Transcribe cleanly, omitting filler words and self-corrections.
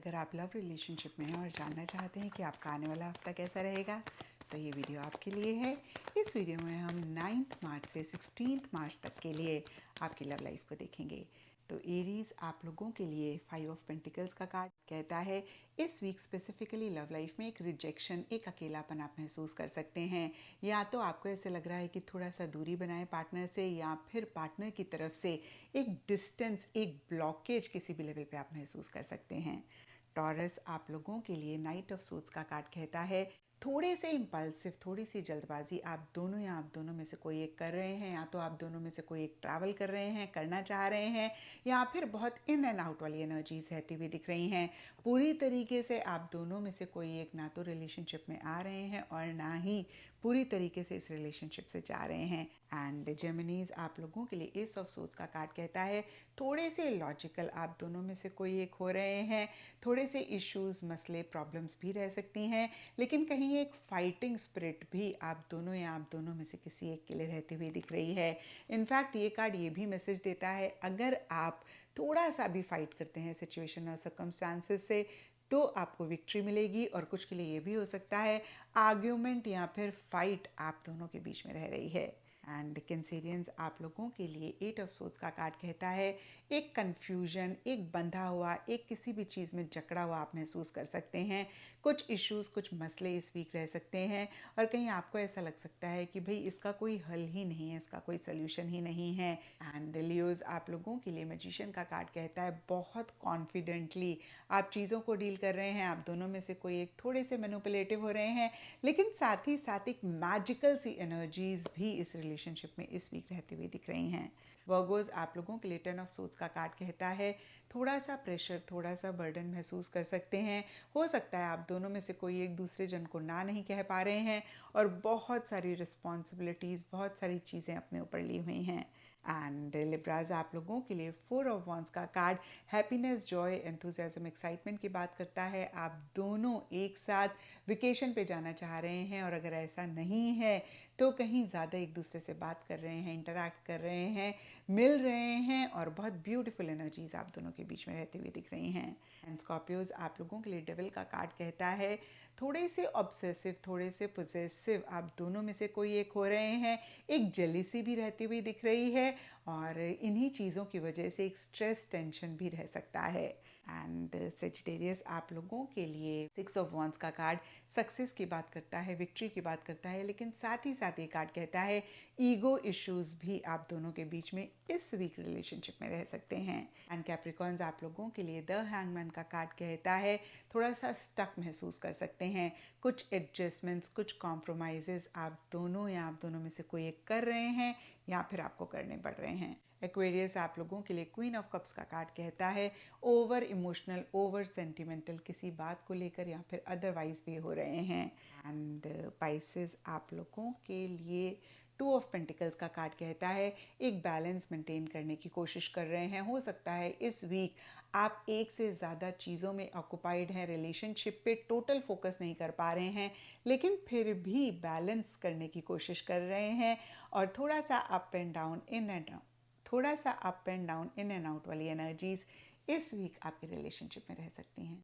अगर आप love relationship में हैं और जानना चाहते हैं कि आपका आने वाला हफ्ता कैसा रहेगा तो ये वीडियो आपके लिए है। इस वीडियो में हम 9 मार्च से 16 मार्च तक के लिए आपकी लव लाइफ को देखेंगे। तो एरीज आप लोगों के लिए 5 ऑफ पेंटिकल्स का कार्ड कहता है इस वीक स्पेसिफिकली लव लाइफ में एक रिजेक्शन, एक अकेलापन आप महसूस कर सकते हैं। या तो आपको ऐसे लग रहा है कि थोड़ा सा दूरी बनाए पार्टनर से, या फिर पार्टनर की तरफ से एक डिस्टेंस, एक ब्लॉकेज किसी भी लेवल पे आप महसूस कर सकते हैं। टॉरस आप लोगों के लिए नाइट ऑफ सूट्स का कार्ड कहता है थोड़े से इम्पल्सिव, थोड़ी सी जल्दबाजी आप दोनों या आप दोनों में से कोई एक कर रहे हैं, या तो आप दोनों में से कोई एक ट्रैवल कर रहे हैं, करना चाह रहे हैं, या फिर बहुत इन एंड आउट वाली एनर्जीज रहती हुई दिख रही हैं। पूरी तरीके से आप दोनों में से कोई एक ना तो रिलेशनशिप में आ रहे हैं और ना ही पूरी तरीके से इस रिलेशनशिप से जा रहे हैं। एंड जेमिनीज आप लोगों के लिए एस ऑफ सोर्ड्स का कार्ड कहता है थोड़े से लॉजिकल आप दोनों में से कोई एक हो रहे हैं, थोड़े से इश्यूज, मसले, प्रॉब्लम्स भी रह सकती हैं, लेकिन कहीं एक फाइटिंग स्पिरिट भी आप दोनों या आप दोनों में से किसी एक के लिए रहती हुई दिख रही है। इनफैक्ट ये कार्ड ये भी मैसेज देता है अगर आप थोड़ा सा भी फाइट करते हैं सिचुएशन और सर्कमस्टांसेस से तो आपको विक्ट्री मिलेगी, और कुछ के लिए ये भी हो सकता है आर्ग्यूमेंट या फिर फाइट आप दोनों के बीच में रह रही है। एंड कैंसेरियंस आप लोगों के लिए 8 ऑफ सोर्ड्स का कार्ड कहता है एक कन्फ्यूजन, एक बंधा हुआ, एक किसी भी चीज़ में जकड़ा हुआ आप महसूस कर सकते हैं। कुछ इश्यूज़, कुछ मसले इस वीक रह सकते हैं, और कहीं आपको ऐसा लग सकता है कि भाई इसका कोई हल ही नहीं है, इसका कोई सोल्यूशन ही नहीं है। एंड लियोज आप लोगों के लिए मैजिशियन का कार्ड कहता है बहुत कॉन्फिडेंटली आप चीज़ों को डील कर रहे हैं। आप दोनों में से कोई एक थोड़े से मैनिपुलेटिव हो रहे हैं, लेकिन साथ ही साथ एक मैजिकल सी एनर्जीज भी इस रिलेशनशिप में इस वीक रहती हुई दिख रही हैं। वर्गोज आप लोगों के लिए 10 ऑफ सोर्ड्स का कार्ड कहता है थोड़ा सा प्रेशर, थोड़ा सा बर्डन महसूस कर सकते हैं। हो सकता है आप दोनों में से कोई एक दूसरे जन को ना नहीं कह पा रहे हैं और बहुत सारी रिस्पॉन्सिबिलिटीज़, बहुत सारी चीज़ें अपने ऊपर ली हुई हैं। एंड लिब्राज आप लोगों के लिए 4 ऑफ वॉन्ड्स का card happiness, Joy, enthusiasm, excitement की बात करता है। आप दोनों एक साथ वेकेशन पे जाना चाह रहे हैं, और अगर ऐसा नहीं है तो कहीं ज़्यादा एक दूसरे से बात कर रहे हैं, इंटरैक्ट कर रहे हैं, मिल रहे हैं, और बहुत ब्यूटीफुल एनर्जीज आप दोनों के बीच में रहती हुई दिख रही हैं। एंड स्कॉर्पियोज आप लोगों के लिए डेविल का कार्ड कहता है थोड़े से ऑब्सेसिव, थोड़े से पोजेसिव आप दोनों में से कोई एक हो रहे हैं। एक जेलिसी भी रहती हुई दिख रही है, और इन्हीं चीज़ों की वजह से एक स्ट्रेस, टेंशन भी रह सकता है। एंड सेजिटेरियस आप लोगों के लिए 6 ऑफ वॉन्ड्स का कार्ड सक्सेस की बात करता है, विक्ट्री की बात करता है, लेकिन साथ ही साथ ये कार्ड कहता है ईगो इश्यूज भी आप दोनों के बीच में इस वीक रिलेशनशिप में रह सकते हैं। एंड कैप्रिकॉर्न्स आप लोगों के लिए द हैंगमैन का कार्ड कहता है थोड़ा सा स्टक महसूस कर सकते हैं। कुछ एडजस्टमेंट्स, कुछ कॉम्प्रोमाइजेस आप दोनों या आप दोनों में से कोई एक कर रहे हैं, या फिर आपको करने पड़ रहे हैं। एक्वेरियस आप लोगों के लिए क्वीन ऑफ कप्स का कार्ड कहता है ओवर इमोशनल, ओवर सेंटिमेंटल किसी बात को लेकर या फिर अदरवाइज भी हो रहे हैं। एंड पाइसेस आप लोगों के लिए 2 ऑफ पेंटिकल्स का कार्ड कहता है एक बैलेंस मेंटेन करने की कोशिश कर रहे हैं। हो सकता है इस वीक आप एक से ज़्यादा चीज़ों में ऑक्युपाइड हैं, रिलेशनशिप पे टोटल फोकस नहीं कर पा रहे हैं, लेकिन फिर भी बैलेंस करने की कोशिश कर रहे हैं, और थोड़ा सा up and down, in and out, थोड़ा सा up and down, in and out वाली एनर्जीज इस वीक आपके रिलेशनशिप में रह सकती हैं।